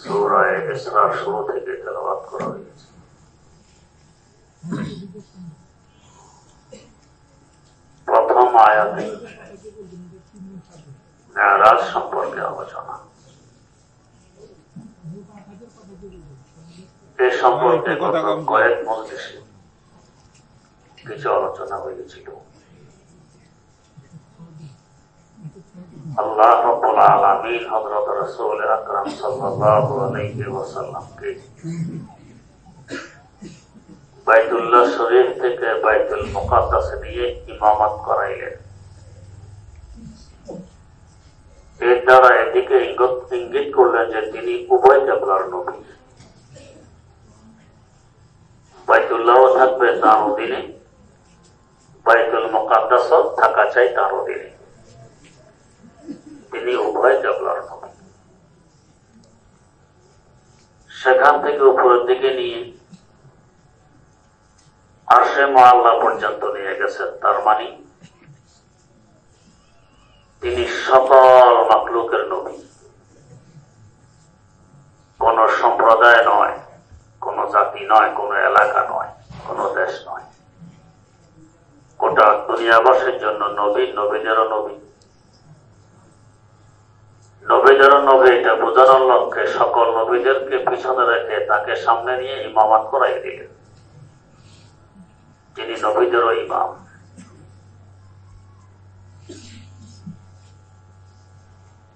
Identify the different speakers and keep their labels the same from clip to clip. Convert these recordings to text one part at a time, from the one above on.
Speaker 1: সূরা ইসরার শুরু থেকে তেলাওয়াত করা হয়েছে। প্রথম আয়াতে মেরাজ সম্পর্কে আলোচনা, এ সম্পর্কে কয়েক মজলিসে কিছু আলোচনা হয়েছিল। আল্লাহ রাব্বুল আলামিন হযরত রাসূল আকরাম সাল্লাল্লাহু আলাইহি ওয়াসাল্লামকে বাইতুল্লাহ শরীফ থেকে বাইতুল মুকাদ্দাসে নিয়ে ইমামত করাইলেন। এর দ্বারা এদিকে ইঙ্গিত করলেন যে তিনি উভয় কিবলার নবী। বাইতুল্লাহ থাকবে তার অধীনে, বাইতুল মুকাদ্দাস থাকা চাই তার অধীনে। তিনি উভয় কিবলার নবী। সেখান থেকে উপরের দিকে নিয়ে আরশে মুআল্লা পর্যন্ত নিয়ে গেছেন। তার মানে তিনি সকল মাখলুকের নবী, কোন সম্প্রদায় নয়, কোন জাতি নয়, কোন এলাকা নয়, কোন দেশ নয়, গোটা দুনিয়াবাসীর জন্য নবী, নবীদেরও নবী। নবীদেরও নবী এটা বোঝানোর লক্ষ্যে সকল নবীদেরকে পিছনে রেখে তাকে সামনে নিয়ে ইমামত করাই দিলেন। তিনি নবীদেরও ইমাম।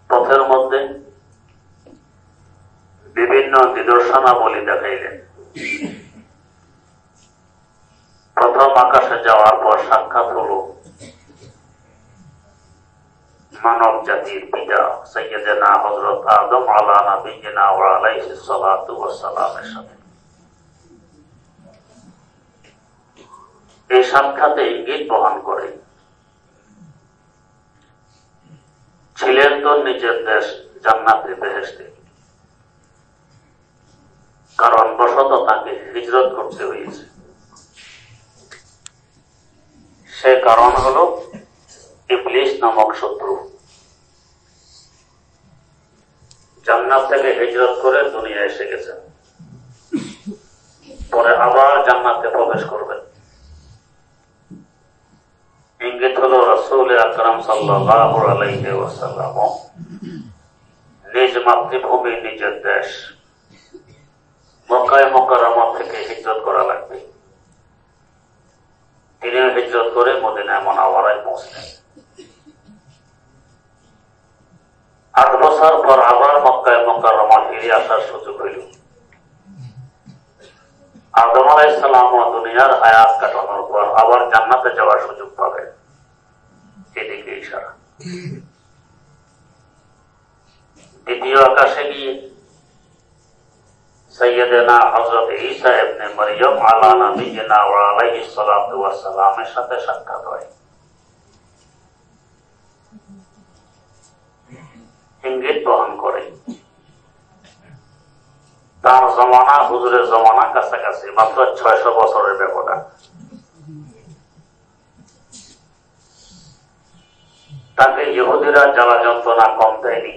Speaker 1: পথের মধ্যে বিভিন্ন নিদর্শনাবলী দেখাইলেন। প্রথম আকাশে যাওয়ার পর সাক্ষাৎ হল মানব জাতির পিতা সাইয়্যিদানা হযরত আদম আলা নাবিয়িনা ওয়া আলাইহিস সালাতু ওয়াস সালামের সাথে। এই সাক্ষাতে ইঙ্গিত বহন করে ছিলেন তো নিজের দেশ জান্নাতে বেহেশতে, কারণ বশত তাকে হিজরত করতে হয়েছে। সে কারণ হলো ইবলিস নামক শত্রু। জান্নাত থেকে হিজরত করে দুনিয়া এসে গেছেন, পরে আবার জান্নাতে প্রবেশ করবেন। ইঙ্গিত হলো রাসূল আকরাম সাল্লাল্লাহু আলাইহি ওয়াসাল্লাম নিজ মাতৃভূমি, নিজের দেশ মক্কা মুকাররমা থেকে হিজরত করা লাগবে। তিনি হিজরত করে মদিনা মুনাওয়ারায় পৌঁছলেন। 8 বছর পর আবার মক্কা মুকাররমা ফিরে আসার সুযোগ হইল। আদম আলাইহিস সালাম দুনিয়ার হায়াত কাটানোর পর আবার জান্নাতে যাওয়ার সুযোগ পাবে। এদিকে ইশারা। দ্বিতীয় আকাশে গিয়ে সাইয়্যিদানা হযরত ঈসা ইবনে মারইয়াম আলা নাবিয়িনা ওয়া আলাইহিস সালাতু ওয়াস সালামের সাথে সাক্ষাৎ হয়। ইঙ্গিত বহন করে তার জমানা হুজুরের জমানা কাছাকাছি, মাত্র 600 বছরের ব্যবধান। তাকে ইহুদিরা জ্বালা যন্ত্রণা কম দেয়নি,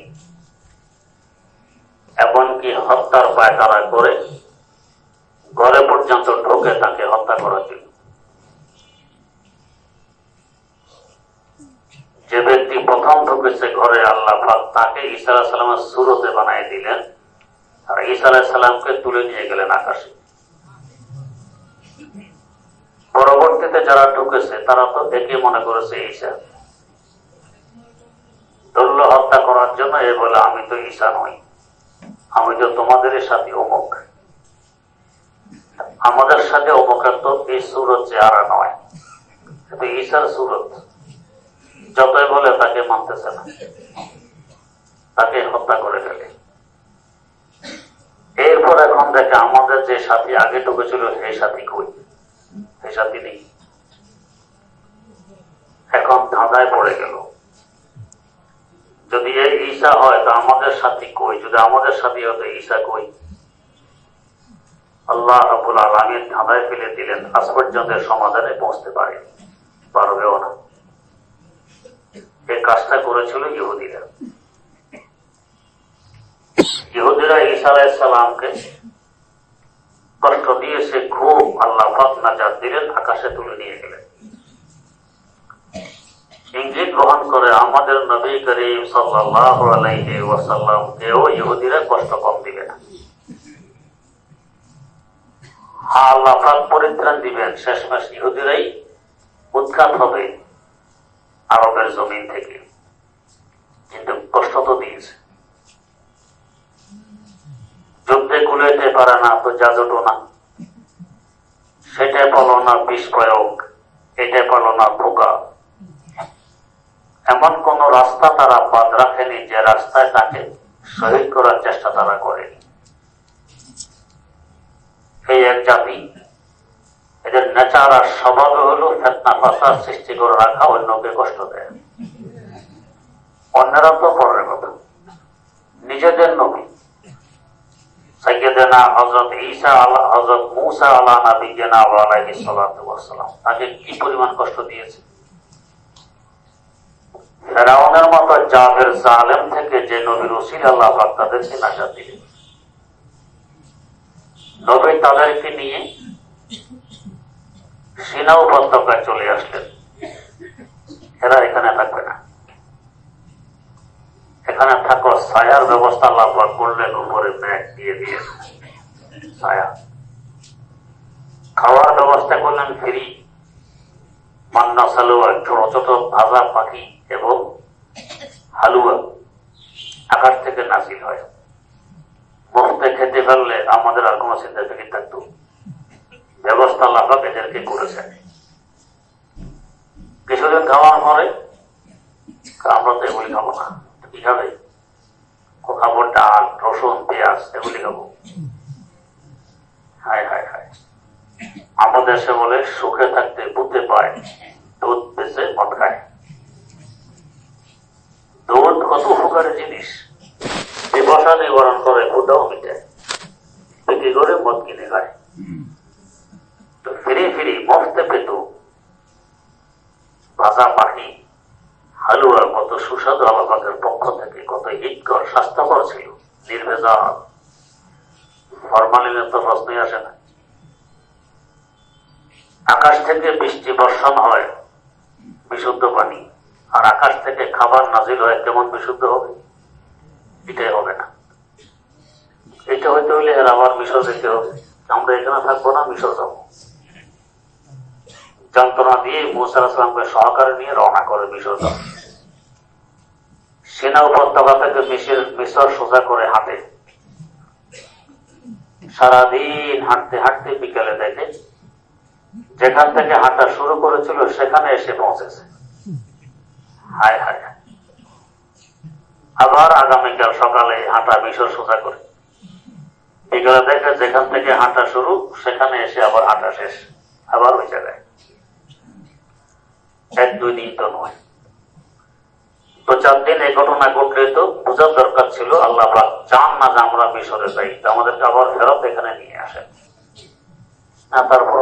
Speaker 1: এমনকি হত্যার পায়তারা করে ঘরে পর্যন্ত ঢোকে তাকে হত্যা করার জন্য। যে ব্যক্তি প্রথম ঢুকেছে ঘরে, আল্লাহ পাক তাকে ঈসা আলাইহিস সালামের সুরতে বানিয়ে দিলেন, আর ঈসা আলাইহিস সালামকে তুলে নিয়ে গেলেন আকাশে। পরবর্তীতে যারা ঢুকেছে তারা তো দেখে মনে করেছে ঈসা, ধরল হত্যা করার জন্য। এ বলে আমি তো ঈসা নই, আমি তো তোমাদের সাথে অমুক। আমাদের সাথে অমুকের তো এই সুরত চেহারা নয়, কিন্তু ঈসার সুরত। যতই বলে তাকে মানতেছে না, তাকে হত্যা করে ফেলে। এরপর এখন দেখে আমাদের যে সাথী আগে ঢুকেছিল সেই সাথী কই, সেই সাথী নেই। এখন ধাঁধায় পড়ে গেল, যদি এই ঈসা হয় তো আমাদের সাথী কই, যদি আমাদের সাথী হতো ঈসা কই। আল্লাহ রাব্বুল আলামিন ধাঁধায় ফেলে দিলেন, আজ পর্যন্ত সমাধানে পৌঁছতে পারবেও না। এই কাজটা করেছিল ইহুদিরা। ইহুদিরা ঈসা আলাইহিস সালামকে কষ্ট দিয়েছে খুব, আল্লাহ পাক নাজাত দিলেন, আকাশে তুলে নিয়ে গেলেন। ইঙ্গিত গ্রহণ করে আমাদের নবী করিম সাল্লাল্লাহু আলাইহি ওয়াসাল্লামকেও ইহুদিরা কষ্ট কম দিবে না। আল্লাহ পাক পরিত্রাণ দিবেন, শেষমেশ ইহুদিরাই উৎখাত হবে আরবের জমিন থেকে, কিন্তু কষ্ট তো দিয়েছে। যুদ্ধে কুলাইতে পারে না তো জাদুটো না, সেটাই পালো না বিষ প্রয়োগ, এটাই পালো না ধোকা। এমন কোন রাস্তা তারা বাদ রাখেনি যে রাস্তায় তাকে শহীদ করার চেষ্টা তারা করেনি। এই এক জাতি, এদের নেচার আর স্বভাবে হলো ফিতনা ফাসাদ সৃষ্টি করে রাখা, অন্যকে কষ্ট দেয়। অন্যরা তো পরের কথা, নিজেদের নবী সাইয়্যিদানা হযরত ঈসা হযরত মূসা আলা নবিয়িনা ওয়া আলাইহিস সালাতু ওয়াস সালাম তাকে কি পরিমাণ কষ্ট দিয়েছে। ফেরাউনের মতো জাবের জালেম থেকে যে নবীর ওসিলা আল্লাহ পাক তাদেরকে নাজাত দিলেন। নবী তাদেরকে নিয়ে সিনা উপত্যকায় চলে আসলেন। এরা এখানে থাকবে না, এখানে থাকো, ছায়ার ব্যবস্থা আল্লাহ পাক করলেন, উপরে মেঘ দিয়ে দিয়ে ছায়া। খাওয়ার ব্যবস্থা করলেন ফ্রি, মান্না সালুয়া, ছোট ছোট ভাজা পাখি এবং হালুয়া আকাশ থেকে নাজিল হয়। মুফতে খেতে ফেললে আমাদের আর কোনো চিন্তা ফিকির থাকতো, ব্যবস্থা আল্লাহ পাক এদেরকে করেছেন। কিছুদিন খাওয়ার পরে আমরা তো এগুলি খাবো না, কি খাবে? খাবো ডাল, রসুন, পেঁয়াজ, এগুলি খাবো। হায় হায় হায়, আমাদের দেশে বলে সুখে থাকতে বুঝতে পায়, দুধ বেঁচে মদ খায়। দুধ কত উপকারের জিনিস, পিপাসা নিবারণ করে, ক্ষুধাও মিটায়, বিক্রি করে মদ কিনে খায়। তো ফিরে ফিরে মফতে পেত ভাজা পাখি, হালুয়া, কত সুস্বাদু আল্লাহ পাকের পক্ষ থেকে, কত হিতকর, স্বাস্থ্যকর ছিল, নির্ভেজাল, ফরমালিনের তো প্রশ্নই আসে না। আকাশ থেকে বৃষ্টি বর্ষণ হয় বিশুদ্ধ পানি, আর আকাশ থেকে খাবার নাজিল হয়, কেমন বিশুদ্ধ হবে? এটাই হবে না। এটা হইতে হইলে এর আবার মিশর যেতে হবে। আমরা এখানে থাকবো না, মিশর যাবো। যন্ত্রণা দিয়ে মূসা আলাইহিস সালামকে সহকারে নিয়ে রওনা করে মিশর যাবে। সিনা উপত্যকা থেকে মিশর সোজা করে হাঁটে। সারাদিন হাঁটতে হাঁটতে বিকেলে দেখে যেখান থেকে হাঁটা শুরু করেছিল সেখানে এসে পৌঁছেছে। হায় হায়, আবার আগামীকাল সকালে হাঁটা মিশর সোজা করে, বিকেলে দেখে যেখান থেকে হাঁটা শুরু সেখানে এসে আবার হাঁটা শেষ, আবার ওই জায়গায়। এক দুই দিন তো নয়, 2-4 দিন এই ঘটনা ঘটলে তো বোঝার দরকার ছিল আল্লাহ পাক চান না যে আমরা মিশরে যাই, আমাদেরকে আবার ফেরত এখানে নিয়ে আসেন না। তারপর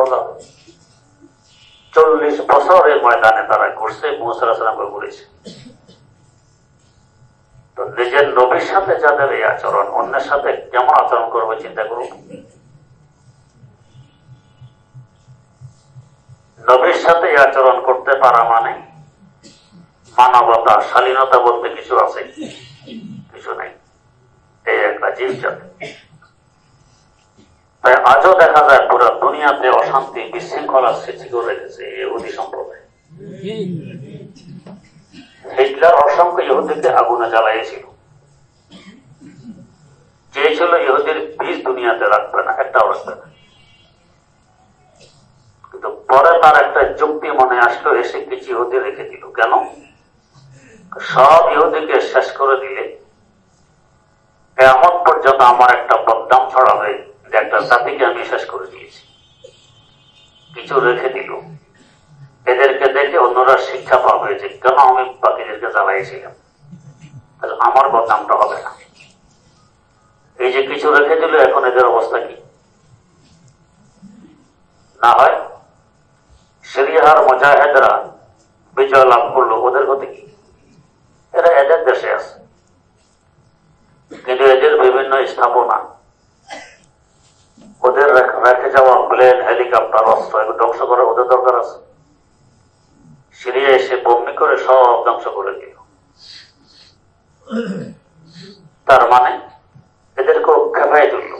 Speaker 1: 40 বছরের ময়দানে তারা ঘুরছে, মূসা আলাইহিস সালামকে ঘুরেছে। তো নিজের নবীর সাথে যাদের এই আচরণ, অন্যের সাথে কেমন আচরণ করবে চিন্তা করুন। নবীর সাথে এই আচরণ করতে পারা মানে মানবতা, শালীনতা বলতে কিছু আছে? কিছু নাই। এই একটা জীব জাতি। তাই আজও দেখা যায় পুরো দুনিয়াতে অশান্তি, বিশৃঙ্খলা সৃষ্টি করে রেখেছে ইহুদি সম্প্রদায়। হিটলার অসংখ্য ইহুদিকে আগুনে জ্বালাইছিল, চেয়েছিল ইহুদির বীজ দুনিয়াতে রাখবে না, একটাও রাখবে না। কিন্তু পরে তার একটা যুক্তি মনে আসলো, এসে কিছু ইহুদি রেখে দিল। কেন? সব ইহুদিকে শেষ করে দিলে কিয়ামত পর্যন্ত আমার একটা বদনাম ছড়াবে যে একটা জাতিকে আমি শেষ করে দিয়েছি। কিছু রেখে দিল, এদেরকে দেখে অন্যরা শিক্ষা পাবে যে কেন আমি বাকিদেরকে জ্বালাইছিলাম, তাহলে আমার বদনামটা হবে না। এই যে কিছু রেখে দিল, এখন এদের অবস্থা কি? না হয় সিরিয়ার মুজাহিদরা বিজয় লাভ করলো, ওদের গতি কি? এরা এদের দেশে আছে, কিন্তু এদের বিভিন্ন স্থাপনা, ওদের রেখে যাওয়া প্লেন, হেলিকপ্টার, অস্ত্র এগুলো ধ্বংস করা ওদের দরকার আছে? সিরিয়া এসে বন্দি করে সব ধ্বংস করে দিল। তার মানে এদেরকেও খেপাই তুলল।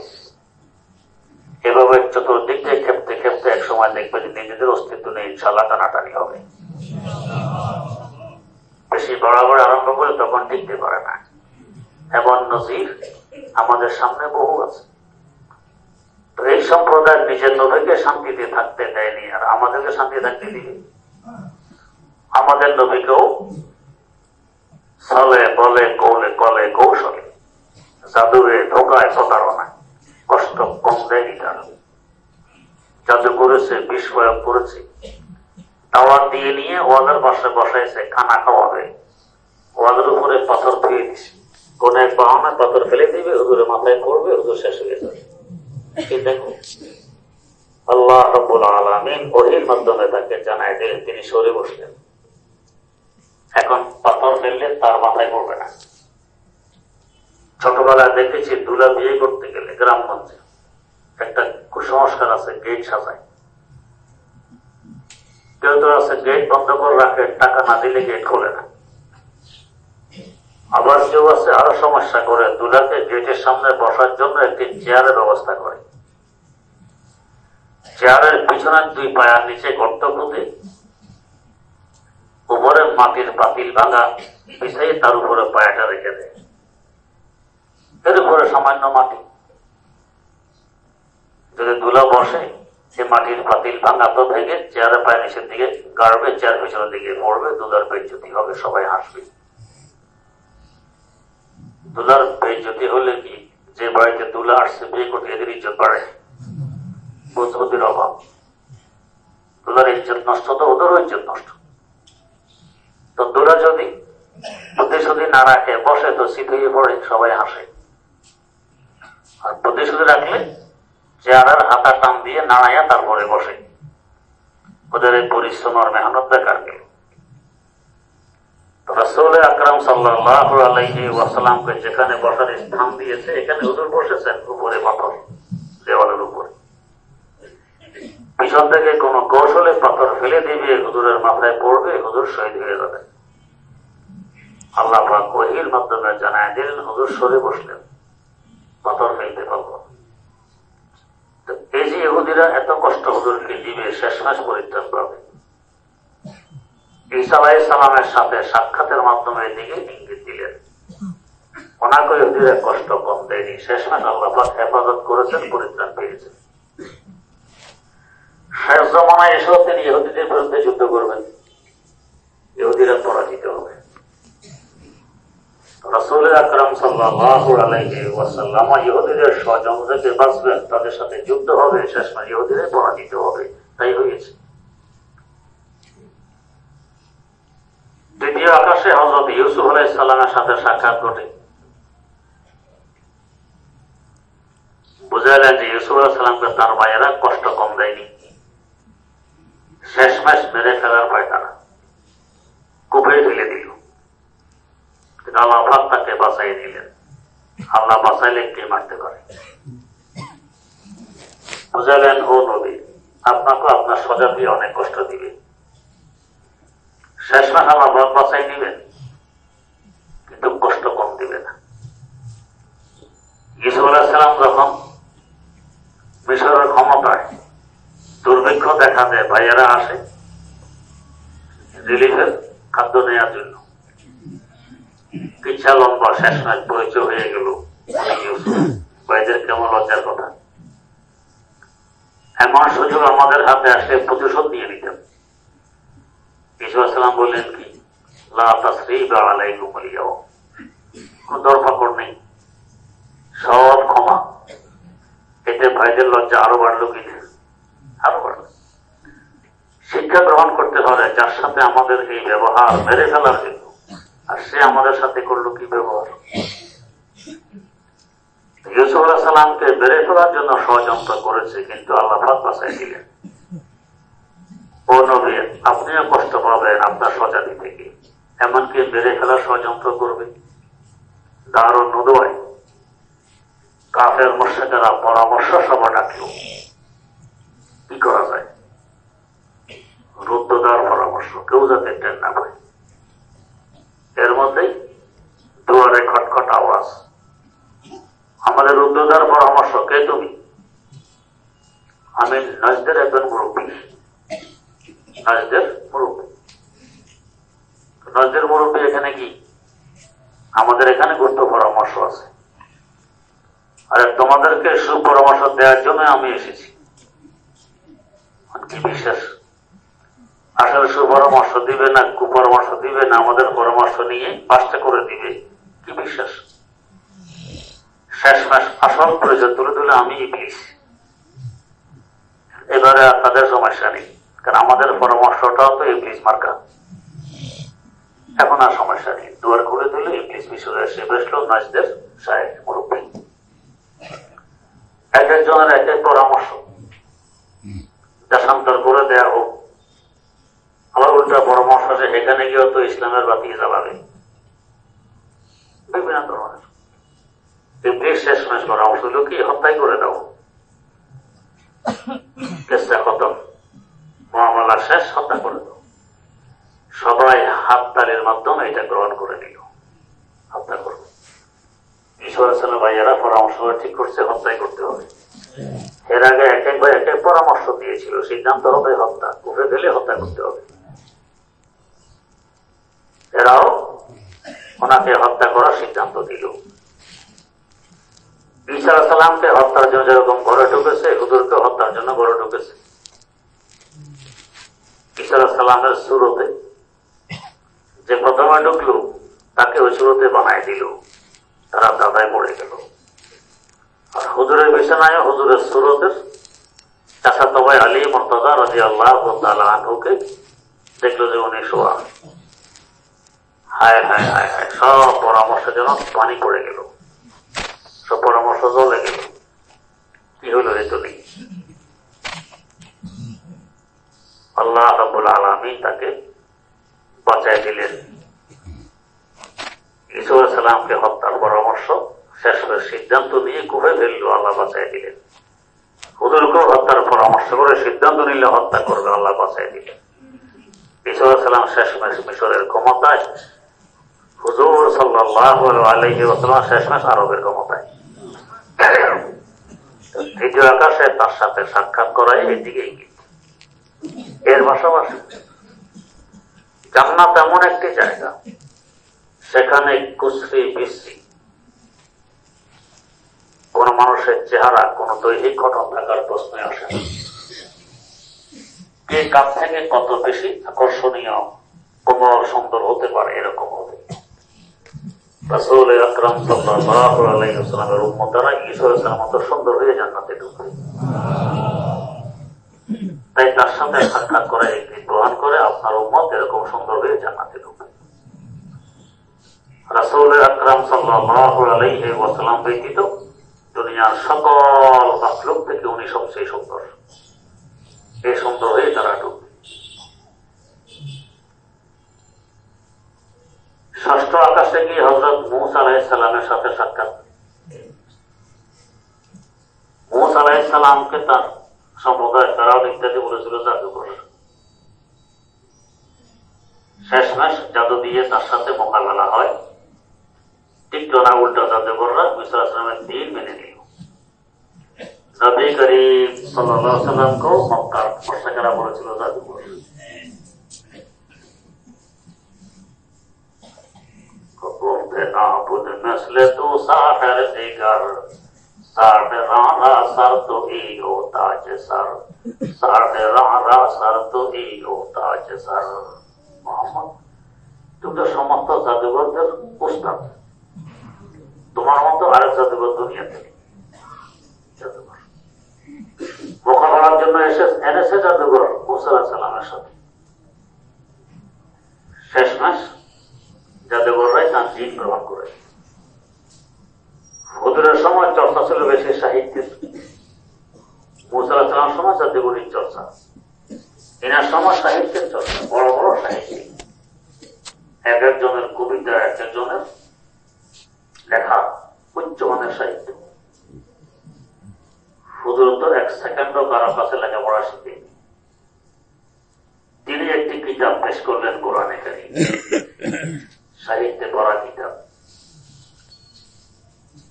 Speaker 1: এভাবে চতুর্দিক দিয়ে খেপতে খেপতে এক সময় দেখবে যে নিজেদের অস্তিত্ব নেই, ইনশাল্লাহ টানাটানি হবে। বেশি বরাবর আরম্ভ করে তখন টিকতে পারে না। এমন নজির আমাদের সামনে বহু আছে। তো এই সম্প্রদায় নিজের নবীকে শান্তিতে থাকতে দেয়নি, আর আমাদেরকে শান্তি থাকতে দিবে? আমাদের নবীকেও ছলে বলে কৌলে কলে কৌশলে জাদুরে ধোকায় প্রতারণায় কষ্ট কম দেয়নি। তারা জাদু করেছে, বিষ প্রয়োগ করেছে, দাওয়াত দিয়ে নিয়ে ওয়াদের পাশে বসাইছে, খানা খাওয়াবে, ওয়াদের উপরে পাথর ধুয়ে দিছে, কোন এক বাহানা পাথর ফেলে দিবে, হুজুরের মাথায় পড়বে, হুজুর শেষ হয়ে যাবে। দেখো আল্লাহ রাব্বুল আলামিন ওহীর মাধ্যমে তাকে জানায় দিলেন, তিনি সরে বসলেন। এখন পাথর ফেললে তার মাথায় পড়বে না। ছোটবেলায় দেখেছি দুলা বিয়ে করতে গেলে গ্রামগঞ্জে একটা কুসংস্কার আছে, গেট সাজায়। কেউ তো আছে গেট বন্ধ করে রাখে, টাকা না দিলে গেট খোলে না। আবার কেউ আছে আরো সমস্যা করে, দুলাকে গেটের সামনে বসার জন্য একটি চেয়ারের ব্যবস্থা করে। চেয়ারের পিছনের দুই পায়ার নিচে গর্ত খুঁজে উপরে মাটির পাতিল ভাঙা বিছাই তার উপরে পায়াটা রেখে দেয়, এর উপরে সামান্য মাটি। যদি দুলা বসে, সে মাটির পাতিল ভাঙা তো ভেঙে চেয়ারের পায়ের নিচের দিকে গাড়বে, চেয়ার পিছনের দিকে পড়বে, দুলার বেইজ্জতি হবে, সবাই হাসবে। দুলার বেইজ্জতি হলে কি, যে বাড়িতে দুলা আসছে বিয়ে করতে, এদের ইজ্জত বাড়ে, বুঝবুদ্ধির অভাব। দুলার ইজ্জত নষ্ট তো ওদেরও ইজ্জত নষ্ট। তো দুলা যদি প্রতিশ্রুতি না রাখে, বসে তো শীত হয়ে পড়ে, সবাই হাসে। আর প্রতিশ্রুতি রাখলে চেয়ারের হাতা টান দিয়ে নাড়াইয়া তারপরে বসে। ওদের এই পরিশ্রম আর মেহনত বেকার গেল। রাসূল আকরাম সাল্লাল্লাহু আলাইহি ওয়াসাল্লামকে যেখানে বসার স্থান দিয়েছে, এখানে হুজুর বসেছেন উপরে পাথর, দেওয়ালের উপরে। পিছন থেকে কোন কৌশলে পাথর ফেলে দিবে, হুজুরের মাথায় পড়বে, হুজুর শহীদ হয়ে যাবে। আল্লাহ পাক ওহীর মাধ্যমে জানায় দিলেন, হুজুর সরে বসলেন, পাথর ফেলতে পারবো। এই যে ইহুদিরা এত কষ্ট হুজুরকে দিবে, শেষমেশ পরিত্রাণ পাবে। ঈসা আলাইহিস সালামের সাথে সাক্ষাতের মাধ্যমে এদিকে ইঙ্গিত দিলেন। ওনাকে ইহুদিরা কষ্ট কম দেয়নি, শেষমেশ আল্লাহ পাক হেফাজত করেছেন, পরিত্রাণ পেয়েছেন। শেষ জমানায় এসেও তিনি ইহুদিদের বিরুদ্ধে যুদ্ধ করবেন, ইহুদিরা পরাজিত হবে। রাসূল আকরাম সাল্লাল্লাহু আলাইহি ওয়াসাল্লাম ইহুদিদের সহযোগ থেকে বাঁচবেন, তাদের সাথে যুদ্ধ হবে, শেষমেশ ইহুদিরা পরাজিত হবে। তাই হয়েছে। দ্বিতীয় আকাশে হযরত ইউসুফ আলাইহিস সালামের সাথে সাক্ষাৎ ঘটে। বুঝালেন যে ইউসুফ আলাইহিস সালামকে তার ভাইয়েরা কষ্ট কম দেয়নি, শেষমেশ মেরে ফেলার ভয় তারা কূপে ফেলে দিল। আল্লাহ পাক তাকে বাঁচাই দিলেন। আল্লাহ বাঁচাইলে কে মারতে পারে? বুঝালেন, ও নবী, আপনাকে আপনার স্বজাতি অনেক কষ্ট দিবে, শেষমেশ আল্লাহ পাক বাঁচাই দিবেন, কিন্তু কষ্ট কম দিবে না। ইউসুফ আলাইহিস সালাম যখন মিশরের ক্ষমতায় দুর্ভিক্ষ দেখা দেয়, ভাইয়েরা আসে রিলিফের খাদ্য নেওয়ার জন্য। পিছা লম্বা, শেষমেশ পরিচয় হয়ে গেল ভাইদের কেমন লজ্জার কথা। এমন সুযোগ আমাদের হাতে আসলে প্রতিশোধ নিয়ে নিতাম। ইসু আসসালাম বললেন কি, লা তাসরিবা আলাইকুম আল-ইয়াওম, কোন দরফাকড় নেই, সব ক্ষমা। এতে ভাইদের লজ্জা আরো বাড়লো কিনা? আরো বাড়লো। শিক্ষা গ্রহণ করতে হবে, যার সাথে আমাদের এই ব্যবহার মেরে ফেলার জন্য, আর সে আমাদের সাথে করলো কি ব্যবহার। ইউসুফ আলাইহিস সালামকে মেরে ফেলার জন্য ষড়যন্ত্র করেছে, কিন্তু আল্লাহ পাক বাঁচাই দিলেন। ও নবী, আপনিও কষ্ট পাবেন আপনার স্বজাতি থেকে, এমনকি মেরে ফেলার ষড়যন্ত্র করবে। দারুন নুদওয়ায় কাফের মুশরিকেরা পরামর্শ সভা ডাকলো, কি করা যায়, রুদ্ধ দেওয়ার পরামর্শ, কেউ যাতে টের না পায়। এর মধ্যেই দুয়ারে খটখট আওয়াজ, আমাদের রুদ্ধ দেওয়ার পরামর্শ, কে তুমি? আমি নাজদের একজন মুরব্বী, নাজদের মুরব্বী। নাজদের মুরব্বী এখানে কি? আমাদের এখানে গুরুত্ব পরামর্শ আছে, আরে তোমাদেরকে সুপরামর্শ দেওয়ার জন্য আমি এসেছি। কি বিশ্বাস? আসলে সুপরামর্শ দিবে না কুপরামর্শ দিবে না, আমাদের পরামর্শ নিয়ে পাঁচটা করে দিবে, কি বিশ্বাস? শেষ মাস আসল পরিচয় তুলে দিলে আমি ইবলিস। এবারে আর তাদের সমস্যা নেই, কারণ আমাদের পরামর্শটাও তো ইবলিস মার্কা। এখন আর সমস্যা নেই, দুয়ার খুলে দিলে ইবলিস মিশরে এসে বসলো নাজদের সাহেব মুরব্বী। এক একজনের এক এক পরামর্শ, দেশান্তর করে দেয়া হোক, আবার উল্টা পরামর্শ যে এখানে গিয়েও তো ইসলামের বাতি জ্বালাবে, বিভিন্ন ধরনের। ইবলিস শেষমেশ পরামর্শ হলো কি, হত্যাই করে দাও, কেসটা খতম, মামলা শেষ, হত্যা করে দাও। সবাই হাততালির মাধ্যমে এটা গ্রহণ করে নিল, হত্যা করবে। ঈশ্বর ভাইয়েরা পরামর্শ ঠিক করছে, হত্যাই করতে হবে। এর আগে এক এক ভাই এক এক পরামর্শ দিয়েছিল, সিদ্ধান্ত হবে হত্যা, কুফে ফেলে হত্যা করতে হবে। এরাও ওনাকে হত্যা করার সিদ্ধান্ত দিল। ঈসা আলাইহিস সালামকে হত্যার জন্য যেরকম ঘরে ঢুকেছে, হুজুরকে হত্যার জন্য ঘরে ঢুকেছে। ঈসা আলাইহিস সালামের সুরতে যে প্রথমে ঢুকলো, তাকে ওই সুরতে বানায় দিল, তারা দাদায় পড়ে গেল। আর হুজুরের বিছানায় হুজুরের সুরতের চাচাতো ভাই আলী মুর্তজা রাদিয়াল্লাহু তাআলা আনহুকে দেখলো যে উনি শোয়া। হায় হায় হায় হায়, সব পরামর্শ যেন পানি পড়ে গেল, সব পরামর্শ জ্বলে গেল। কি হলো? এ তো নেই। আল্লাহ রাব্বুল আলামিন তাকে বাঁচায় দিলেন। ঈসা আলাইহিস সালামকে হত্যার পরামর্শ শেষ করে সিদ্ধান্ত নিয়ে কুফে ফেললো, আল্লাহ বাঁচায় দিলেন। হুজুরকেও হত্যার পরামর্শ করে সিদ্ধান্ত নিলে হত্যা করবে, আল্লাহ বাঁচায় দিলেন। ঈসা আলাইহিস সালাম শেষমেশ মিশরের ক্ষমতায়, হুজুর সাল্লাল্লাহু আলাইহি ওয়াসাল্লাম শেষমেশ আরবের ক্ষমতায়। তৃতীয় আকাশে তার সাথে সাক্ষাৎ করাই এদিকে ইঙ্গিত। এর পাশাপাশি জান্নাত এমন একটি জায়গা, সেখানে কুসরি বিশ্রী কোন মানুষের চেহারা, কোন দৈহিক গঠন থাকার প্রশ্ন আসে না। কে কাছ থেকে কত বেশি আকর্ষণীয়, কোমল, সুন্দর হতে পারে, এরকম হবে। রাসূল আকরাম সাল্লাল্লাহু আলাইহি ওয়াসাল্লামের উম্মতরা ঈসা আলাইহিস সালামের মতো সুন্দর হয়ে জান্নাতে ঢুকবে। তাই তার সাথে সাক্ষাৎ করে ইঙ্গিত গ্রহণ করে আপনার উম্মত এরকম সুন্দর হয়ে জান্নাতে ঢুকবে। রাসূল আকরাম সাল্লাল্লাহু আলাইহি ওয়াসাল্লাম ব্যতীত দুনিয়ার সকল মাখলুক থেকে উনি সবচেয়ে সুন্দর। এই সুন্দর হয়ে তারা ঢুকবে। ষষ্ঠ আকাশে গিয়ে হযরত মূসা আলাইহিস সালামের সাথে সাক্ষাৎ। মূসা আলাইহিস সালামকে তার সম্প্রদায় ফেরাউন ইত্যাদি বলেছিল জাদুকর। শেষমেশ জাদু দিয়ে তার সাথে মোকাবেলা হয়, টিকলো না, উল্টা জাদুকররা ঈসা আলাইহিস সালামের দ্বীন মেনে নিল। নবী করিম সাল্লাল্লাহু আলাইহি ওয়াসাল্লামকেও মক্কার মুশরিকরা বলেছিল জাদুকর। नाबुद नस्ल तो साहर दिगर साढ़ राणा सर तो ही होता सर साढ़ राणा सर तो ही होता सर। मोहम्मद, তুমি তো সমস্ত জাদুঘরদের উস্তাদ, তোমার মতো আরেক জাদুঘর দুনিয়াতে জাদুঘর মোকাবেলার জন্য এনেছে জাদুঘর মূসা আলাইহিস সালামের সাথে। শেষমেশ জাদুঘররাই তার জিন গ্রহণ করে। হুজুরের সময় চর্চা ছিল বেশি সাহিত্যের, মূসা আলাইহিস সালামের সময় জাদুঘরের চর্চা, এনার সময় সাহিত্যের চর্চা, বড় বড় সাহিত্যিক, এক একজনের কবিতা, এক একজনের লেখা, উচ্চমানের সাহিত্য। হুজুর তো 1 সেকেন্ডও কারো কাছে লেখাপড়া শিখে। তিনি একটি কিতাব পেশ করলেন, কোরআনে কারীম, সাহিত্যে পড়া কিতাব।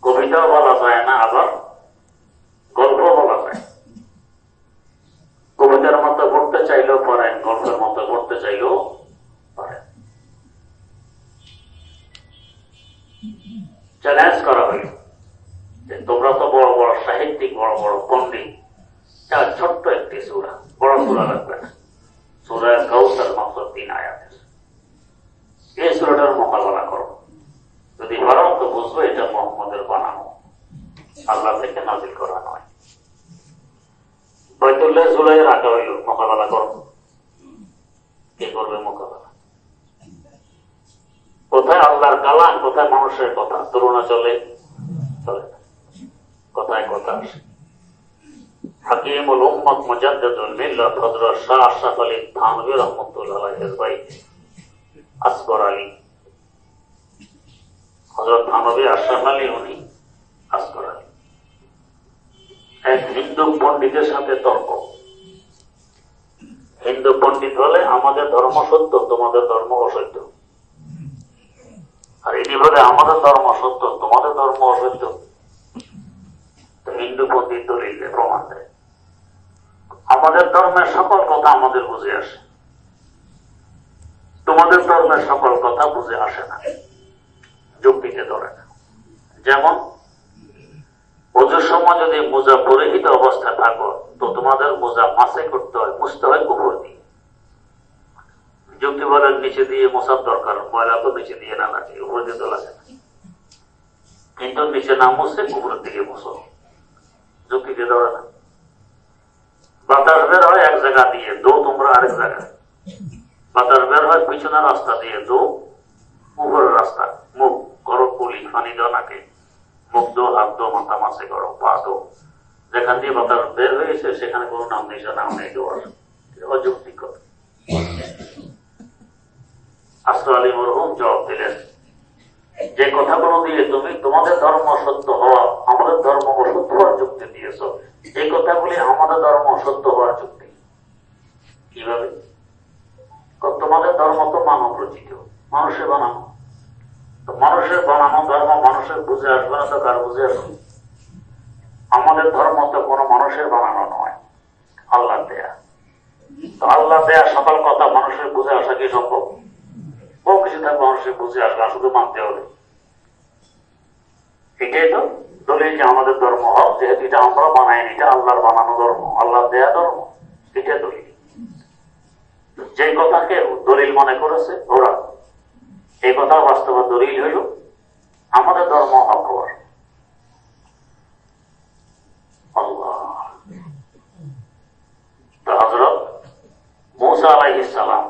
Speaker 1: কবিতাও বলা যায় না, আবার গল্প বলা যায়। কবিতার মতো পড়তে চাইলেও পারেন, গল্পের মতো পড়তে চাইলেও পারেন। চ্যালেঞ্জ করা হইল যে তোমরা তো বড় বড় সাহিত্যিক, বড় বড় পণ্ডিত, তার ছোট্ট একটি সূরা, বড় সূরা লাগবে না, সূরা কাউসার মাত্র 3 আয়াতের, এই সূরাটার মোকাবেলা করো। যদি পারো তো বুঝবো এটা মুহাম্মদের বানানো, আল্লাহ থেকে নাজিল করা নয়। বাইতুল্লাহ জুলাই রাখা হইল, মোকাবেলা করো। কে করবে মোকাবেলা? কোথায় আল্লাহর কালাম, কোথায় মানুষের কথা? তুলনা চলে চলে না, কথায় কথা আসে। হাকিমুল উম্মত মুজাদ্দিদুল মিল্লাত হযরত শাহ আশরাফ আলী থানভী রাহমাতুল্লাহ আলাইহির ভাই আসগর আলী, হযরত থানভী আশরাফ আলী, উনি আসগর আলী। এক হিন্দু পণ্ডিতের সাথে তর্ক। হিন্দু পণ্ডিত বলে আমাদের ধর্ম সত্য, তোমাদের ধর্ম অসত্য। আর ইনি বলে আমাদের ধর্ম সত্য, তোমাদের ধর্ম অসত্য। তো হিন্দু পণ্ডিত দলিল প্রমাণ দেয়, আমাদের ধর্মের সকল কথা আমাদের বুঝে আসে, তোমাদের ধর্মের সকল কথা বুঝে আসে না, যুক্তিতে ধরে না। যেমন ওজুর সময় যদি মোজা পরিহিত অবস্থায় থাকো, তো তোমাদের মোজা মাসে করতে হয়, মুছতে হয় কুকুর দিয়ে। যুক্তি বলেন নিচে দিয়ে মোছার দরকার, ময়লা তো নিচে দিয়ে না লাগে, উপর দিয়ে তো লাগে না, কিন্তু নিচে না মুছতে কুকুরের দিকে মুছো, যুক্তিতে ধরে না। বাতাস বের হয় এক জায়গা দিয়ে, দো তোমরা আরেক জায়গায়। বাতাস বের হয় পিছনের রাস্তা দিয়ে, দো উপরের রাস্তা। মুখ করো কুলি, পানি দাও নাকে, মুখ দো, হাত দো, মাথা মাসে করো, পা দো। যেখান দিয়ে বাতাস বের হয়েছে সেখানে কোনো নাম নেই, নাম নেই দেওয়ার, অযৌক্তিক। আসর আলী মরহুম জবাব দিলেন, যে কথাগুলো দিয়ে তুমি তোমাদের ধর্ম সত্য হওয়া, আমাদের ধর্ম অসত্য হওয়ার যুক্তি দিয়েছ, এই কথাগুলি আমাদের ধর্ম সত্য হওয়ার যুক্তি। কিভাবে? তোমাদের ধর্ম তো মানব রচিত, মানুষের বানানো। তো মানুষের বানানো ধর্ম মানুষের বুঝে আসবে না, তো কার বুঝে আসবে? আমাদের ধর্ম তো কোনো মানুষের বানানো নয়, আল্লাহ দেয়া। তো আল্লাহ দেয়া সকল কথা মানুষের বুঝে আসা কি সম্ভব? বহু কিছু থাকবে মানুষের বুঝে আসবে, শুধু মানতে হবে। এটাই তো দলিল যে আমাদের ধর্ম হোক, যেহেতু এটা আমরা বানাইনি, এটা আল্লাহর বানানো ধর্ম, আল্লাহ দেয়া ধর্ম, এটা দলিল। যে কথাকে দলিল মনে করেছে ওরা, এই কথা বাস্তবে দলিল হইল আমাদের ধর্ম হক হওয়ার। আল্লাহ। তো হযরত মূসা আলাইহিস সালাম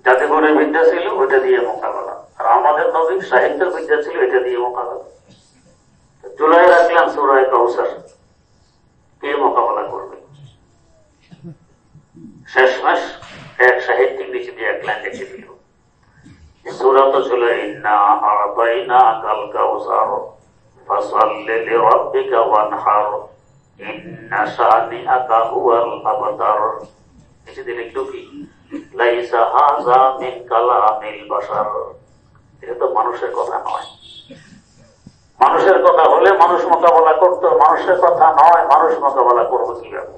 Speaker 1: যাতে করে বিদ্যা ছিল ওইটা দিয়ে মোকাবেলা, আর আমাদের নবী সাহিত্যের বিদ্যা ছিল এটা দিয়ে মোকাবেলা। জুলাই রাখলাম সূরা কাউসার, কে মোকাবেলা করবে? শেষমেশ এক সাহিত্যিক নিচে দিয়ে 1 লাইন লিখে দিল, সূরা তো ছিল ইন্না আ'তাইনাকাল কাউসার ফাসাল্লি লিরাব্বিকা ওয়ানহার ইন্না শানিআকা হুয়াল আবতার। নিচে দিয়ে লিখলো কি, লাইসা হাযা মিন কালামিল বাশার। এটা তো মানুষের কথা নয়। মানুষের কথা হলে মানুষ মোকাবেলা করতো, মানুষের কথা নয়, মানুষ মোকাবেলা করবো কিভাবে?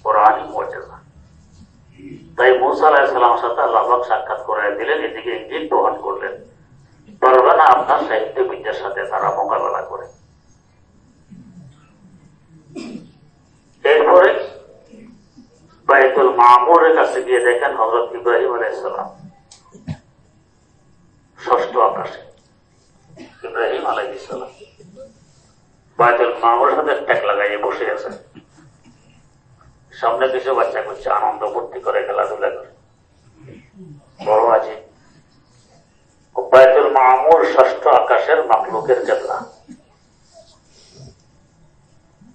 Speaker 1: কোরআনই মুজিজা। তাই মূসা আলাইহিস সালামের সাথে আল্লাহ পাক সাক্ষাৎ করায় দিলেন, এদিকে ইঙ্গিত বহন করলেন, পারবে না আপনার সাহিত্য বিদ্যার সাথে তারা মোকাবেলা করে। এরপরে বাইতুল মামুরের কাছে গিয়ে দেখেন হযরত ইব্রাহিম আলাইহিস সালাম 6ষ্ঠ আকাশে। ইব্রাহিম আলাইহিস সালাম বাইতুল মামুরের সাথে ট্যাক লাগাইয়ে বসে আছে, সামনে কিছু বাচ্চা কুচ্চা আনন্দ ফুর্তি করে, খেলাধুলা করে, বড় আছে। বাইতুল মামুর 6ষ্ঠ আকাশের মাখলুকের কেবলা,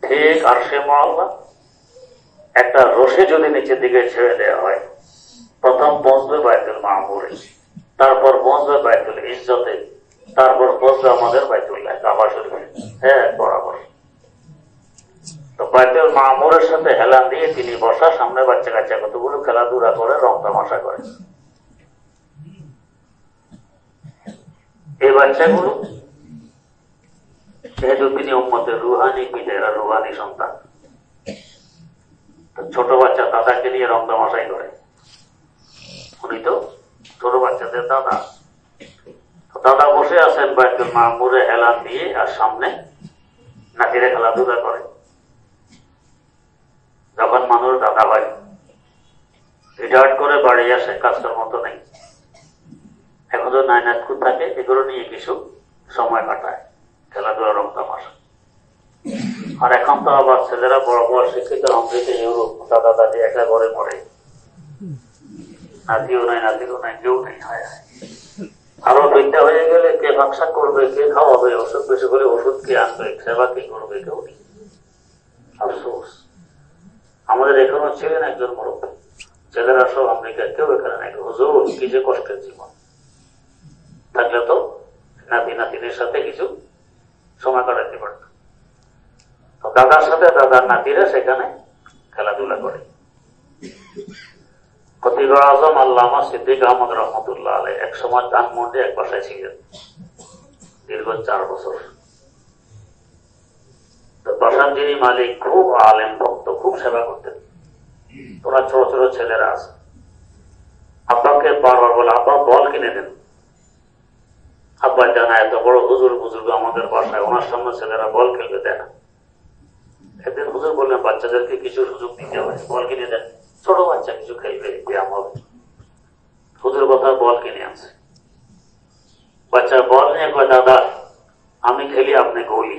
Speaker 1: ঠিক আরশে মুআল্লা। একটা রশি যদি নিচের দিকে ছেড়ে দেওয়া হয়, প্রথম পৌঁছবে বাইতুল মামুরে, তারপর পৌঁছবে বাইতুল ইজ্জতে, তারপর পৌঁছবে আমাদের বাইতুল্লাহ কাবা শরীফে, হ্যাঁ বরাবর। মামুরের সাথে হেলান দিয়ে তিনি বসা, সামনে বাচ্চা কাচ্চা কতগুলো খেলাধুলা করে, রং তামাশা করে। এই বাচ্চাগুলো যেহেতু তিনি উম্মতের রুহানি পিতা, এরা রুহানি সন্তান, ছোট বাচ্চা দাদাকে নিয়ে রং তামাশাই করে। উনি তো ছোট বাচ্চাদের দাদা। দাদা বসে আছেন বাইতুল মামুরে হেলান দিয়ে, আর সামনে নাতিরা খেলাধুলা করে। যখন মানুষ দাদা হয়, রিটায়ার্ড করে বাড়ি আসে, কাজটার মতো নেই, এখন তো নাইনাত খুব থাকে, এগুলো নিয়ে কিছু সময় কাটায়, খেলাধুলা, রং তামাশা। আর এখন তো আবার ছেলেরা বড় বড় শিক্ষিত, আমেরিকা, ইউরোপ, দাদা দাদি একা ঘরে পড়ে, নাতিও নাই, নাতিও নাই, কেউ নেই। হায় হায়, আরো বৃদ্ধা হয়ে গেলে কে ভাবসা করবে, কে খাওয়াবে, ওষুধ বেশি করে ওষুধ কে আনবে, সেবা কে করবে, কেউ নেই। আফসোস, আমাদের এখনো ছিলেন একজন মুরব্বী, ছেলেরা সব আমেরিকা, কেউ এখানে নাই। হুজুর, কি যে কষ্টের জীবন। থাকলে তো নাতি নাতিনের সাথে কিছু সময় কাটাতে পারত। দাদার সাথে দাদার নাতিরা সেখানে খেলাধুলা করে। খতিব আজম আল্লামা সিদ্দিক আহমদ রহমতুল্লাহ আলাইহ এক সময় ধানমন্ডি এক বাসায় ছিলেন দীর্ঘ 4 বছর। বাসার যিনি মালিক খুব আলেম ভক্ত, খুব সেবা করতেন। তোরা ছোট ছোট ছেলেরা আছে, আব্বাকে বারবার বলে, আব্বা বল কিনে দেন। আব্বা জানা এত বড় হুজুর বুজুর্গ আমাদের বাসায়, ওনার সামনে ছেলেরা বল খেলবে দেয় না। একদিন হুজুর বললেন, বাচ্চাদেরকে কিছু সুযোগ দিতে হবে, বল কিনে দেন, ছোট বাচ্চা কিছু খেলবে, ব্যায়াম হবে। হুজুর কথা বল কিনে আনছে। বাচ্চা বল নিয়ে কয়, দাদা আমি খেলি, আপনি গোলি।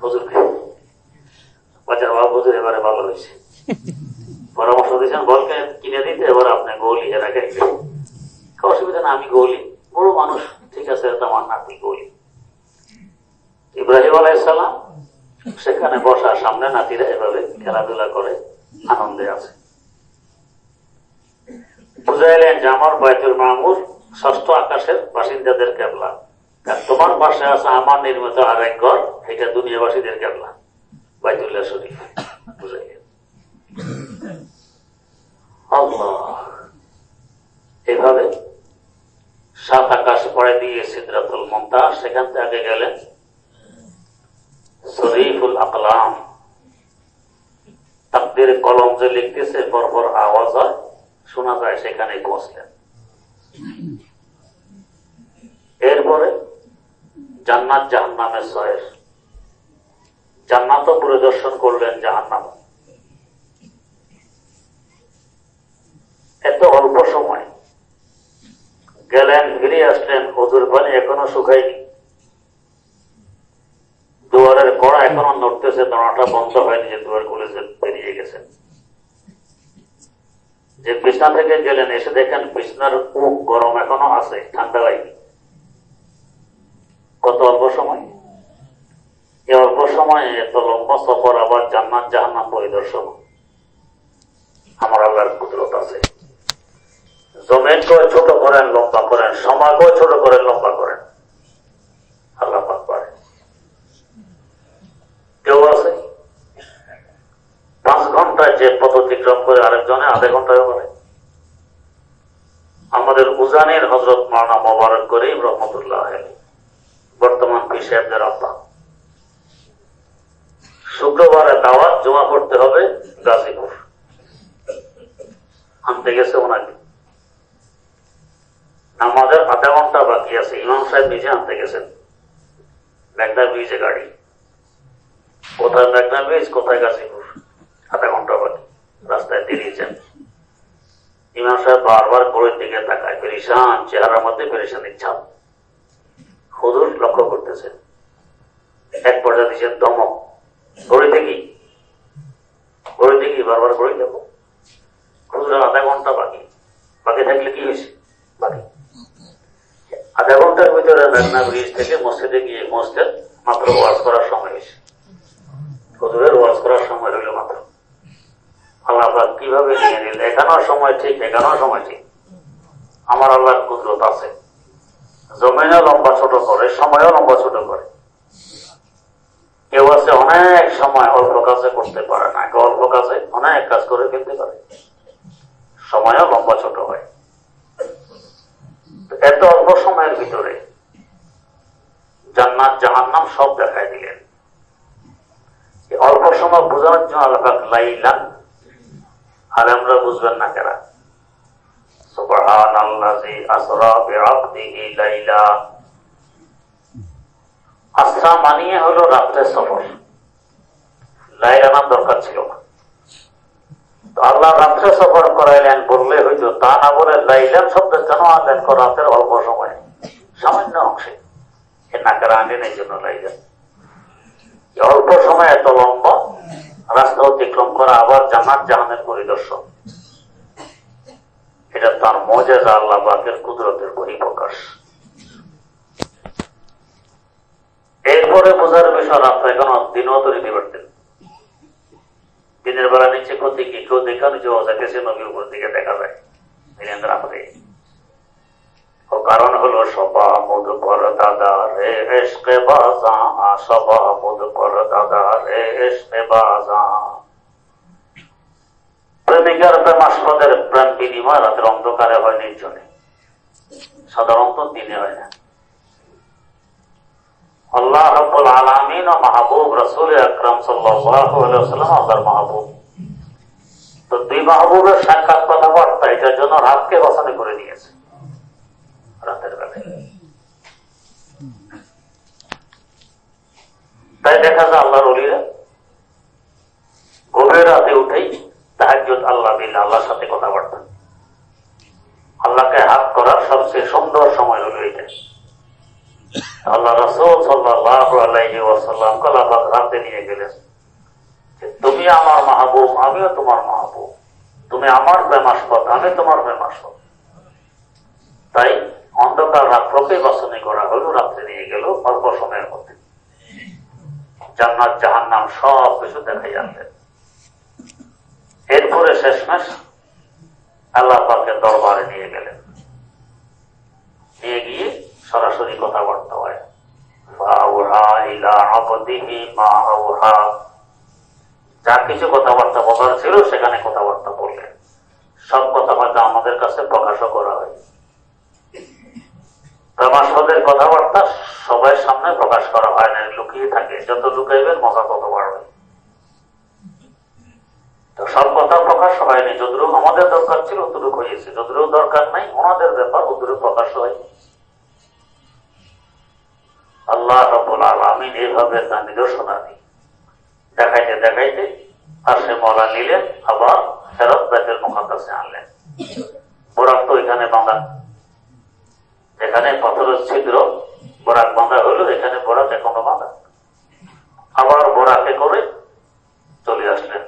Speaker 1: হুজুর বাচ্চার বাবা, হুজুর এবারে ভালো হয়েছে, পরামর্শ দিয়েছেন বলকে কিনে দিতে, এবার আপনি গোলি, এরা খেলবে। অসুবিধা না, আমি গোলি, বড় মানুষ, ঠিক আছে, তোমার নাতি গোলি। ইব্রাহিম আলাইহিসসালাম সেখানে বসা, সামনে নাতিরা এভাবে খেলাধুলা করে, আনন্দে আছে। বুঝাইলেন যে আমার বাইতুল মামুর 6ষ্ঠ আকাশের বাসিন্দাদের কেবলা, তোমার পাশে আছে আমার নির্মিত আরেক ঘর, এটা দুনিয়াবাসীদের কেবলা, বাইতুল্লাহ শরীফ। বুঝাইলেন আল্লাহ। এভাবে 7 আকাশ পরে দিয়ে সিদরাতুল মুনতাহা, সেখান থেকে গেলেন শরীফুল আকলাম, তাকদীর কলম যে লিখতেছে পরপর আওয়াজ হয়, শোনা যায়, সেখানে পৌঁছলেন। এরপরে জান্নাত জাহান্নামের সয়ের, জান্নাতও পরিদর্শন করলেন, জাহান্নাম। এত অল্প সময় গেলেন, ফিরে আসলেন, হুজুর পানি এখনো শুকায়নি, দুয়ারের কড়া এখনো নড়তেছে, দরজাটা বন্ধ হয়নি, যে দুয়ার খুলে বেরিয়ে গেছেন। যে বিছনা থেকে গেলেন, এসে দেখেন বিছনার মুখ গরম এখনো আছে, ঠান্ডা হয়নি। কত অল্প সময়! এই অল্প সময়ে এত লম্বা সফর, আবার জান্নাত জাহান্নাম পরিদর্শন। আমার আল্লাহর কুদরত আছে। জমিনকেও ছোট করেন, লম্বা করেন, সময়কেও ছোট করেন, লম্বা করেন, আল্লাহ পাক পারে। কেউ আছে 5 ঘন্টায় যে পথ অতিক্রম করে আরেকজনে আধা ঘন্টায় বলে। আমাদের উজানের হযরত মাওলানা মোবারক করিম রহমতুল্লাহ আলাইহি, বর্তমান পীর সাহেবদের আব্বা, শুক্রবারে দাওয়াত জমা করতে হবে গাজীপুর, আনতে গেছে ওনাকে। আমাদের আধা ঘন্টা বাকি আছে, ইমাম সাহেব নিজে আনতে গেছেন, মেঘনা ব্রিজে গাড়ি, কোথায় মেঘনা ব্রিজ, কোথায় গাজীপুর, আধা ঘন্টা বাকি, রাস্তায় দাঁড়িয়েছেন। ইমাম সাহেব বারবার ঘড়ির দিকে তাকায়, পেরেশান চেহারার মধ্যে পেরেশানির ছাপ। হুজুর লক্ষ্য করতেছেন, এক পর্যায়ে দিচ্ছেন ধমক, ঘড়ি দেখি, ঘড়ি দেখি, বারবার ঘড়ি দেখো। হুজুরের আধা ঘন্টা বাকি, বাকি থাকলে কি হয়েছে, বাকি আধা ঘন্টার ভিতরে মেঘনা ব্রিজ থেকে মসজিদে গিয়ে মসজিদ মাত্র ওয়াজ করার সময় হয়েছে। হুজুরের ওয়াজ করার সময় হইল মাত্র। আল্লাহ কিভাবে নিয়ে নিল, এখানেও সময় ঠিক, এখানেও সময় ঠিক। আমার আল্লাহর কুদরত আছে, জমিনও লম্বা ছোট করে, সময়ও লম্বা ছোট করে। কেউ আছে অনেক অনেক সময় অল্প কাজে করতে পারে না, অল্প কাজে অনেক কাজ করে ফেলতে পারে, সময়ও লম্বা ছোট হয়। এত অল্প সময়ের ভিতরে জান্নাত জাহান্নাম সব দেখাই দিলেন। অল্প সময় বোঝানোর জন্য আল্লাহ লাইলান, আর আমরা বুঝবেন না কেরা। সুবহানাল্লাযী আসরা বিআবদিহি লাইলা। আসরা মানিয়ে হলো রাতের সফর, লাইলা নাম দরকার ছিল না। তো আল্লাহ রাত্রে সফর করাইলেন বললে হইতো, তা না বলে লাইলান শব্দ কেন আনলেন? রাতের অল্প সময়, সামান্য অংশে। এ নাকেরা আনলেন এই জন্য লাইলান। অল্প সময় এত লম্বা রাস্তা অতিক্রম করা, আবার জান্নাত জাহান্নামের পরিদর্শন, এটা তার মুজিজা, আল্লাহ পাকের কুদরতের বহিঃপ্রকাশ। এরপরে বোঝার বিষয়, রাস্তা এখন দিনও তৈরি পারতেন। দিনের বেলা নিচে করতে কি কেউ দেখানো যে অজাকে নবীর উপর দিকে দেখা যায় দিনের রাত্রে। ও কারণ হলো সবা মুদ পর দাদা রে এশকে বাজা, সবা মুদ পর দাদা রে এশকে বাজা। প্রেমিকার প্রেমাস্পদের প্রেম বিনিময় রাতের অন্ধকারে হয়, নির্জনে, সাধারণত দিনে হয় না। আল্লাহ রাব্বুল আলামিন ও মাহবুব রাসূল আকরাম সাল্লাল্লাহু আলাইহি ওয়াসাল্লাম আল্লাহর মাহবুব। তো দুই মাহবুবের সাক্ষাৎ কথাবার্তা এটার জন্য রাতকে বাছাই করে নিয়েছে, রাতের বেলায়। তাই দেখা যায় আল্লাহর ওলিরা গভীর রাতে উঠেই তাহাজ্জুদ, আল্লাহ বিল্লাহ, আল্লাহর সাথে কথাবার্তা। আল্লাহকে হাত করার সবচেয়ে সুন্দর সময় হলো এটা। আল্লাহ রাসূল সাল্লাল্লাহু আলাইহি ওয়াসাল্লাম আল্লাহ রাতে নিয়ে গেলেন, তুমি আমার মাহবুব, আমিও তোমার মাহবুব, তুমি আমার প্রেমাস্পদ, আমি তোমার প্রেমাস্পদ। তাই অন্ধকার রাত্রকে বাছনি করা হলো, রাত্রে নিয়ে গেল অল্প সময়ের মধ্যে। জান্নাত জাহান্নাম সব কিছু দেখাই আনলেন। এরপরে শেষমেশ আল্লাহ পাকের দরবারে নিয়ে গেলেন। নিয়ে গিয়ে সরাসরি কথাবার্তা হয়। যা কিছু কথাবার্তা বলার ছিল সেখানে কথাবার্তা বললেন। সব কথাবার্তা আমাদের কাছে প্রকাশও করা হয়। প্রেমাস্পদের কথাবার্তা সবার সামনে প্রকাশ করা হয় না, লুকিয়ে থাকে। যত লুকাইবেন মজা তত বাড়বে। তো সব কথা প্রকাশ হয়নি। যতটুকু আমাদের দরকার ছিল অতটুকু হয়েছে, যতটুকু দরকার নাই ওনাদের ব্যাপার অতটুকু প্রকাশ হয়। আল্লাহ রাব্বুল আলামিন এইভাবে তার নিদর্শনাদি দেখাইতে দেখাইতে আরশে মওলা নিলেন, আবার ফেরত বাইতুল মুকাদ্দাসে আনলেন। বোরাক তো এখানে বাঁধা, যেখানে পাথরের ছিদ্র বোরাক বাঁধা হইল, এখানে বোরাক এখনো বাঁধা। আবার বোরাকে করে চলে আসলেন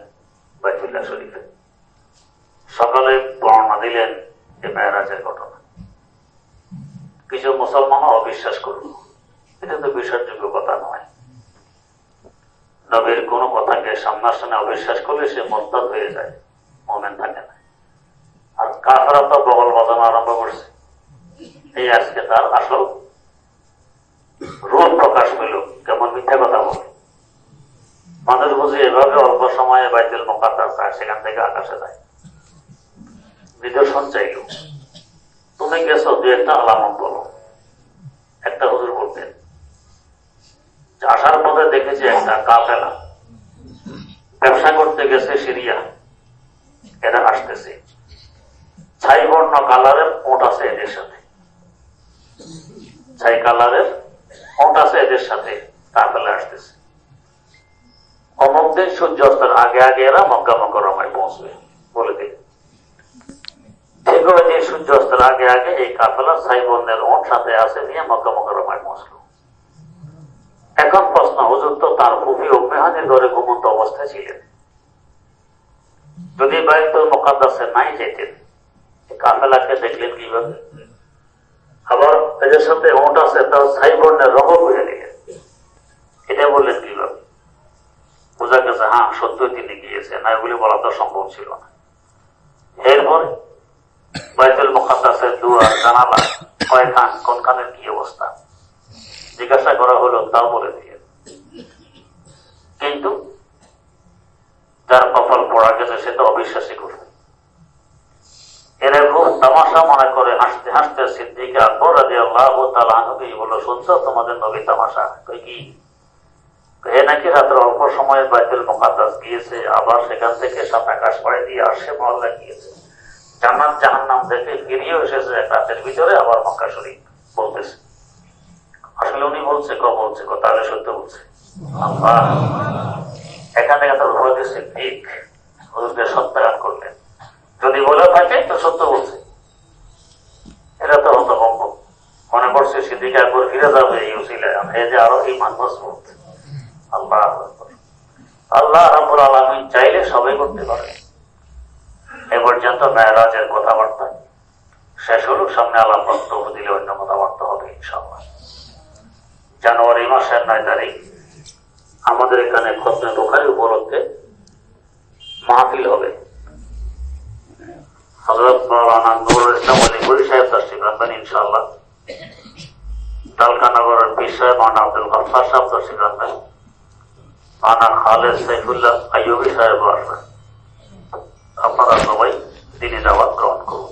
Speaker 1: বাইতুল্লাহ শরীফে। সকালে বর্ণনা দিলেন যে মেরাজের ঘটনা। কিছু মুসলমানও অবিশ্বাস করল, এটা তো বিশ্বাসযোগ্য কথা নয়। নবীর কোন কথাকে সামনাসামনি অবিশ্বাস করলে সে মুরতাদ হয়ে যায়, মুমিন থাকে না। আর কাফেররা তো বগল বাজানো আরম্ভ করছে। এই আজকে তার আসল রূপ প্রকাশ পেল, কেমন মিথ্যা কথা বলে। মানুষ বুঝি এভাবে অল্প সময়ে বাইতুল মুকাদ্দাস যায়, সেখান থেকে আকাশে যায়। নিদর্শন চাইল, তুমি গেছো, দু একটা আলামত বলো। একটা হুজুর বলতেন, আসার পথে দেখেছি একটা কাফেলা ব্যবসা করতে গেছে সিরিয়া, এরা আসতেছে। ছাই বর্ণ কালারের ওট আছে এদের সাথে, ছাই কালারের ওট আছে এদের সাথে, কাফেলা আসতেছে। অমুক দিন সূর্যাস্তের আগে আগে এরা মক্কা মুকাররমায় পৌঁছবে বলে দিল। ঠিক ওই দিন সূর্যাস্তের আগে আগে এই কাফেলা ছাই বর্ণের ওট সাথে আছে নিয়ে মক্কা মুকাররমায় পৌঁছলো। এখন প্রশ্ন, হুজুর তো তার ফুফি উম্মে হানির ঘরে ঘুমন্ত অবস্থায় ছিলেন, যদি বাইতুল মুকাদ্দাসে নাই যেতেন, কাফেলাকে দেখলেন কিভাবে? আবার এদের সাথে ওট আছে, তার ছাই বর্ণের রঙ বুঝে নিলেন, এটা বললেন কিভাবে? বোঝা গেছে হ্যাঁ সত্যই তিনি গিয়েছেন, না এগুলি বলা তো সম্ভব ছিল না। এরপরে বাইতুল মুকাদ্দাসের দুয়ার জানালা কয়খান, কোনখানের কি অবস্থা জিজ্ঞাসা করা হলো, তাও বলে দিয়ে। কিন্তু সে তো অবিশ্বাসী করবে। এরা খুব তামাশা মনে করে হাসতে হাসতে সিদ্দিক আকবর রাদিয়াল্লাহু তাআলা আনহুকে বলল, শুনছো তোমাদের নবী তামাশা? কই কি? এ নাকি রাত্রে অল্প সময়ে বাইতুল মুকাদ্দাস গিয়েছে, আবার সেখান থেকে সাত আকাশ পাড়ি দিয়ে আসে মহল্লা গিয়েছে, জান্নাত জাহান্নাম দেখে ফিরিয়েও এসেছে এক রাতের ভিতরে, আবার মক্কা শরীফ বলতেছে। আসলে উনি বলছে বলছে তাহলে সত্য বলছে। আল্লাহ এখান থেকে তার ভয় সিদ্দিক হুজুরকে সত্যায়ন করলেন, যদি বলে থাকে তো সত্য বলছে। এটা তো হতভম্ব মনে করছে সিদ্দিক আকবর ফিরে যাবে এই উসিলায়, এই যে আরো ইমান মজবুত। আল্লাহ আল্লাহ রাব্বুল আলামিন চাইলে সবাই করতে পারে। এ পর্যন্ত মেরাজের কথাবার্তা শেষ হল, সামনে আল্লাহ বক্তব্য দিলে অন্য কথাবার্তা হবে ইনশাআল্লাহ। জানুয়ারি মাসের 9 তারিখ আমাদের এখানে খতমে বুখারী উপলক্ষে মাহফিল হবে। হযরত মাওলানা নুরুল ইসলাম আলীপুরী সাহেব তাশরীফ আনবেন ইনশাআল্লাহ। তালকানগরের পীর সাহেব মাওলানা আব্দুল গফফার সাহেব তাশরীফ আনবেন। মাওলানা খালেদ সাইফুল্লাহ আইয়ুবী সাহেব আসবেন। আপনারা সবাই দিনী দাওয়াত গ্রহণ করুন।